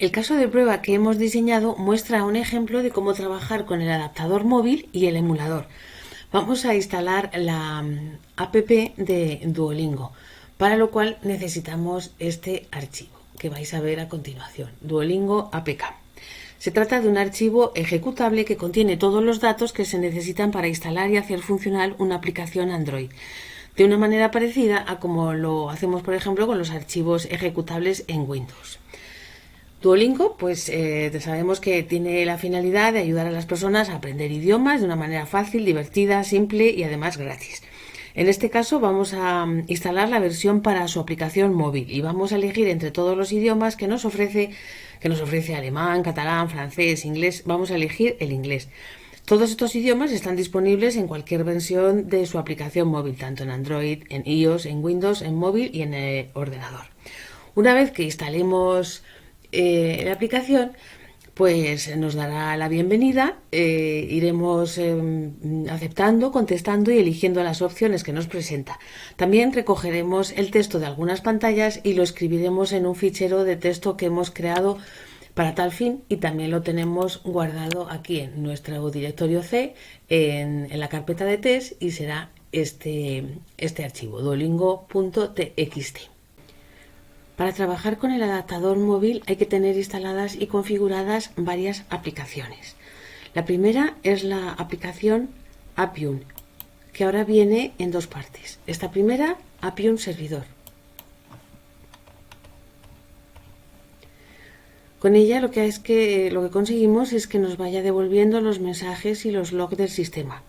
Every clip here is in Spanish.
El caso de prueba que hemos diseñado muestra un ejemplo de cómo trabajar con el adaptador móvil y el emulador. Vamos a instalar la app de Duolingo, para lo cual necesitamos este archivo que vais a ver a continuación, Duolingo APK. Se trata de un archivo ejecutable que contiene todos los datos que se necesitan para instalar y hacer funcionar una aplicación Android, de una manera parecida a como lo hacemos, por ejemplo, con los archivos ejecutables en Windows. Duolingo, pues sabemos que tiene la finalidad de ayudar a las personas a aprender idiomas de una manera fácil, divertida, simple y además gratis. En este caso vamos a instalar la versión para su aplicación móvil y vamos a elegir entre todos los idiomas que nos ofrece alemán, catalán, francés, inglés. Vamos a elegir el inglés. Todos estos idiomas están disponibles en cualquier versión de su aplicación móvil, tanto en Android, en iOS, en Windows, en móvil y en el ordenador. Una vez que instalemos la aplicación, pues nos dará la bienvenida, iremos aceptando, contestando y eligiendo las opciones que nos presenta. También recogeremos el texto de algunas pantallas y lo escribiremos en un fichero de texto que hemos creado para tal fin, y también lo tenemos guardado aquí en nuestro directorio C, en la carpeta de test, y será este archivo, duolingo.txt. Para trabajar con el adaptador móvil hay que tener instaladas y configuradas varias aplicaciones. La primera es la aplicación Appium, que ahora viene en dos partes. Esta primera, Appium Servidor. Con ella lo que conseguimos es que nos vaya devolviendo los mensajes y los logs del sistema.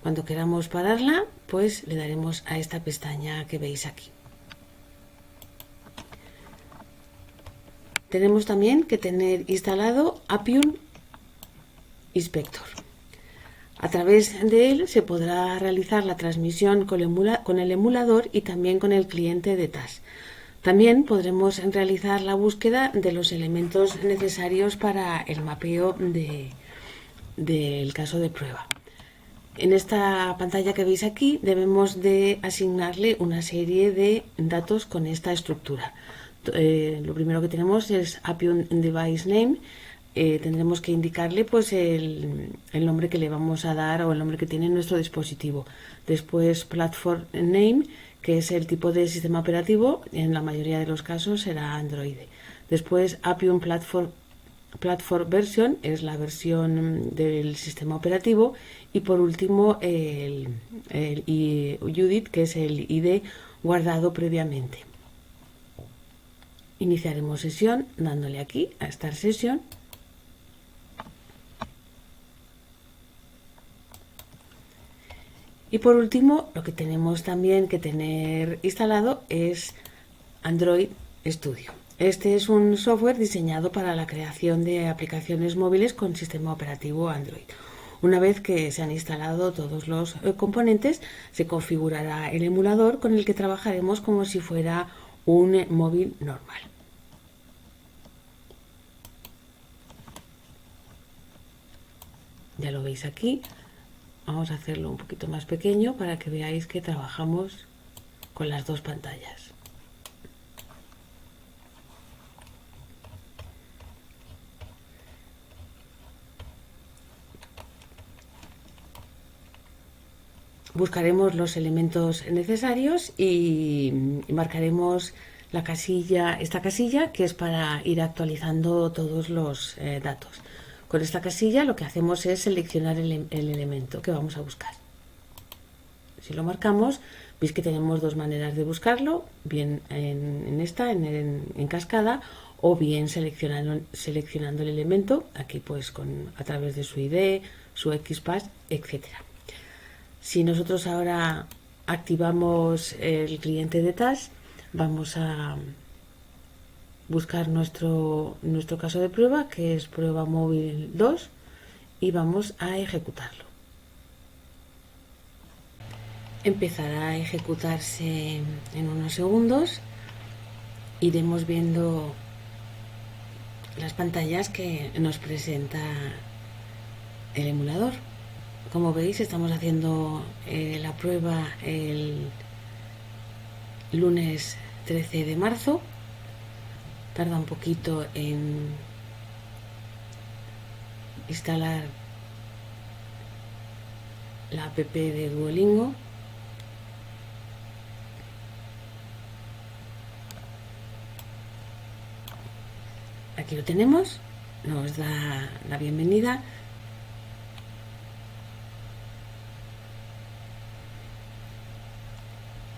Cuando queramos pararla, pues le daremos a esta pestaña que veis aquí. Tenemos también que tener instalado Appium Inspector. A través de él se podrá realizar la transmisión con el emulador y también con el cliente de TAS. También podremos realizar la búsqueda de los elementos necesarios para el mapeo del caso de prueba. En esta pantalla que veis aquí debemos de asignarle una serie de datos con esta estructura. Lo primero que tenemos es Appium Device Name. Tendremos que indicarle pues el nombre que le vamos a dar o el nombre que tiene nuestro dispositivo. Después Platform Name, que es el tipo de sistema operativo, en la mayoría de los casos será Android. Después Appium Platform Version, es la versión del sistema operativo, y por último el UDIT, que es el ID guardado previamente. Iniciaremos sesión dándole aquí a Start Session. Y por último, lo que tenemos también que tener instalado es Android Studio. Este es un software diseñado para la creación de aplicaciones móviles con sistema operativo Android. Una vez que se han instalado todos los componentes, se configurará el emulador con el que trabajaremos como si fuera un móvil normal. Ya lo veis aquí. Vamos a hacerlo un poquito más pequeño para que veáis que trabajamos con las dos pantallas. Buscaremos los elementos necesarios y marcaremos esta casilla, que es para ir actualizando todos los datos. Con esta casilla lo que hacemos es seleccionar el elemento que vamos a buscar. Si lo marcamos, veis que tenemos dos maneras de buscarlo, bien en cascada, o bien seleccionando el elemento, aquí pues a través de su ID, su XPath, etc. Si nosotros ahora activamos el cliente de TAS, vamos a buscar nuestro caso de prueba, que es prueba móvil 2, y vamos a ejecutarlo. Empezará a ejecutarse en unos segundos. Iremos viendo las pantallas que nos presenta el emulador. Como veis, estamos haciendo la prueba el lunes 13 de marzo. Tarda un poquito en instalar la app de Duolingo. Aquí lo tenemos, nos da la bienvenida.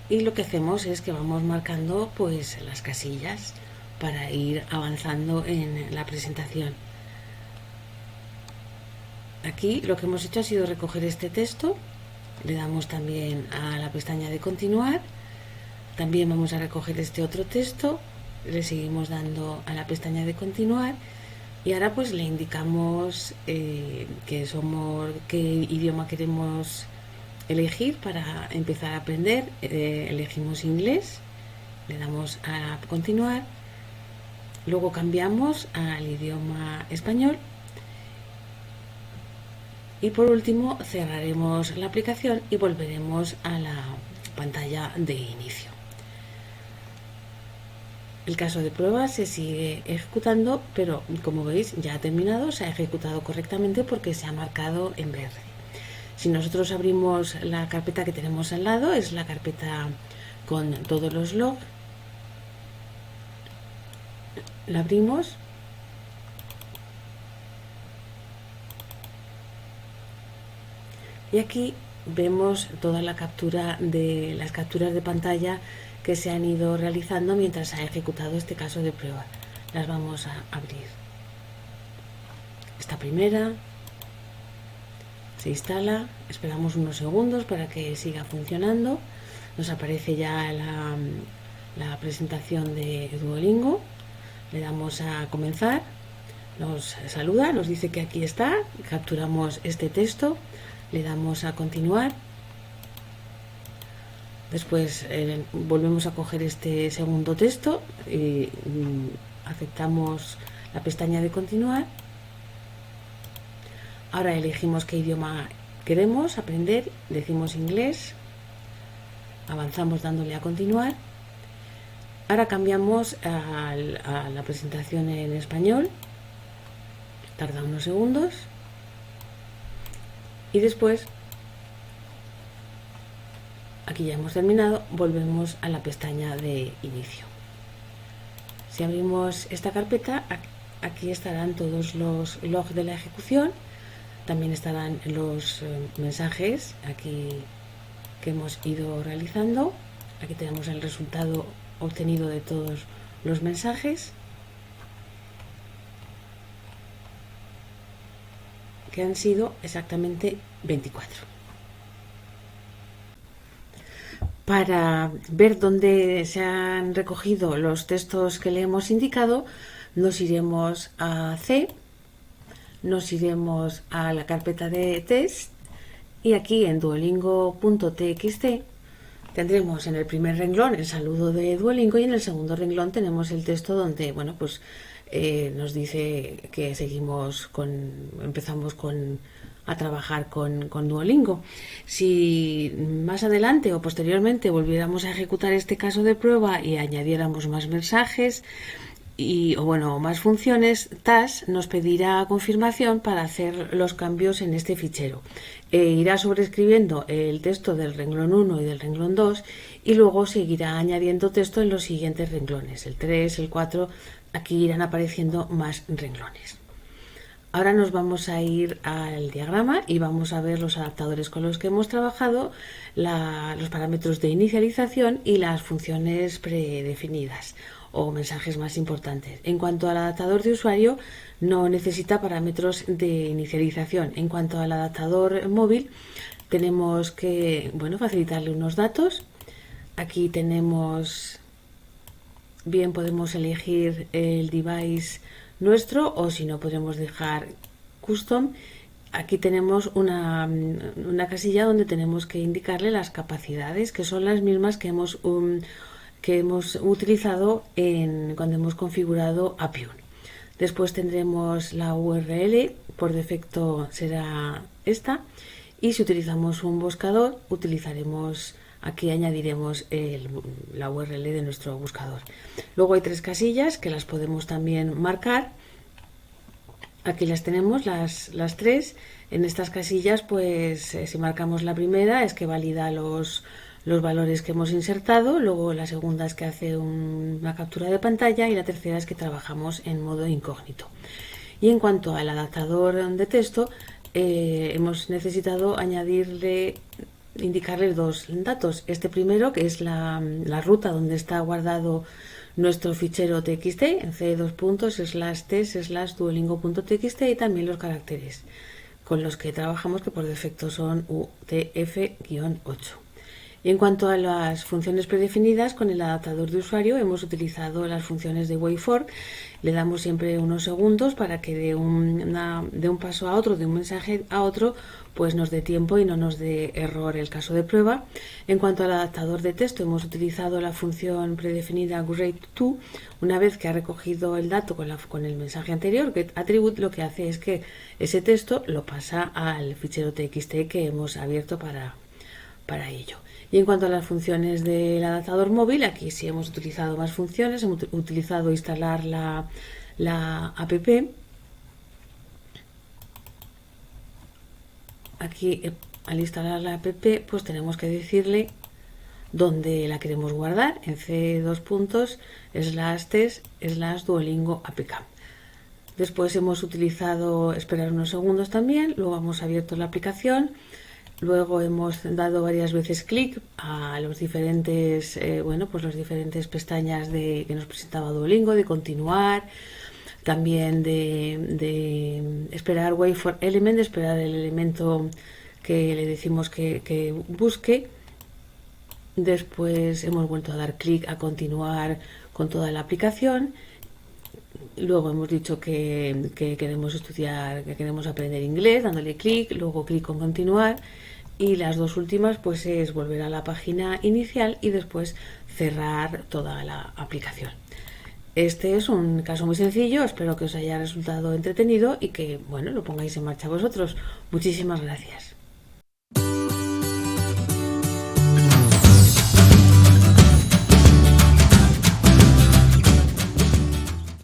Y lo que hacemos es que vamos marcando pues las casillas para ir avanzando en la presentación. Aquí lo que hemos hecho ha sido recoger este texto, le damos también a la pestaña de continuar, también vamos a recoger este otro texto, le seguimos dando a la pestaña de continuar y ahora pues le indicamos qué idioma queremos elegir para empezar a aprender. Elegimos inglés, le damos a continuar, luego cambiamos al idioma español y por último cerraremos la aplicación y volveremos a la pantalla de inicio. El caso de prueba se sigue ejecutando, pero como veis ya ha terminado, se ha ejecutado correctamente porque se ha marcado en verde. Si nosotros abrimos la carpeta que tenemos al lado, es la carpeta con todos los logs. La abrimos. Y aquí vemos toda la captura de las capturas de pantalla que se han ido realizando mientras se ha ejecutado este caso de prueba. Las vamos a abrir. Esta primera se instala, esperamos unos segundos para que siga funcionando. Nos aparece ya la presentación de Duolingo. Le damos a comenzar, nos saluda, nos dice que aquí está, capturamos este texto, le damos a continuar. Después volvemos a coger este segundo texto y aceptamos la pestaña de continuar. Ahora elegimos qué idioma queremos aprender, decimos inglés, avanzamos dándole a continuar. Ahora cambiamos a la presentación en español, tarda unos segundos y después, aquí ya hemos terminado, volvemos a la pestaña de inicio. Si abrimos esta carpeta, aquí estarán todos los logs de la ejecución, también estarán los mensajes aquí que hemos ido realizando. Aquí tenemos el resultado obtenido de todos los mensajes, que han sido exactamente 24. Para ver dónde se han recogido los textos que le hemos indicado, nos iremos a C, nos iremos a la carpeta de test y aquí en duolingo.txt tendremos en el primer renglón el saludo de Duolingo y en el segundo renglón tenemos el texto donde, bueno, pues nos dice que empezamos a trabajar con Duolingo. Si más adelante o posteriormente volviéramos a ejecutar este caso de prueba y añadiéramos más mensajes o más funciones, TAS nos pedirá confirmación para hacer los cambios en este fichero. Irá sobreescribiendo el texto del renglón 1 y del renglón 2 y luego seguirá añadiendo texto en los siguientes renglones, el 3, el 4, aquí irán apareciendo más renglones. Ahora nos vamos a ir al diagrama y vamos a ver los adaptadores con los que hemos trabajado, los parámetros de inicialización y las funciones predefinidas o mensajes más importantes. En cuanto al adaptador de usuario, no necesita parámetros de inicialización. En cuanto al adaptador móvil, tenemos que facilitarle unos datos. Aquí tenemos, podemos elegir el device nuestro o si no podemos dejar custom. Aquí tenemos una casilla donde tenemos que indicarle las capacidades, que son las mismas que hemos utilizado cuando hemos configurado Appium. Después tendremos la URL, por defecto será esta, y si utilizamos un buscador utilizaremos aquí añadiremos la URL de nuestro buscador. Luego hay 3 casillas que las podemos también marcar. Aquí las tenemos, las 3. En estas casillas, pues si marcamos la primera es que valida los valores que hemos insertado, luego la segunda es que hace una captura de pantalla y la tercera es que trabajamos en modo incógnito. Y en cuanto al adaptador de texto, hemos necesitado indicarle 2 datos. Este primero, que es la ruta donde está guardado nuestro fichero txt en c:/t/duolingo.txt, y también los caracteres con los que trabajamos, que por defecto son UTF-8. Y en cuanto a las funciones predefinidas, con el adaptador de usuario hemos utilizado las funciones de wait_for. Le damos siempre unos segundos para que de un paso a otro, de un mensaje a otro, pues nos dé tiempo y no nos dé error el caso de prueba. En cuanto al adaptador de texto, hemos utilizado la función predefinida GreatTo. Una vez que ha recogido el dato con el mensaje anterior, getAttribute, lo que hace es que ese texto lo pasa al fichero txt que hemos abierto para ello. Y en cuanto a las funciones del adaptador móvil, aquí sí hemos utilizado más funciones. Hemos utilizado instalar la app. Aquí, al instalar la app, pues tenemos que decirle dónde la queremos guardar, en c:/t/duolingo apk. Después hemos utilizado esperar unos segundos también, luego hemos abierto la aplicación. Luego hemos dado varias veces clic a los diferentes, las diferentes pestañas que nos presentaba Duolingo, de continuar, también de esperar wait for element, de esperar el elemento que le decimos que busque. Después hemos vuelto a dar clic a continuar con toda la aplicación. Luego hemos dicho que queremos estudiar, que queremos aprender inglés, dándole clic, luego clic con continuar, y las 2 últimas pues es volver a la página inicial y después cerrar toda la aplicación. Este es un caso muy sencillo, espero que os haya resultado entretenido y que lo pongáis en marcha vosotros. Muchísimas gracias.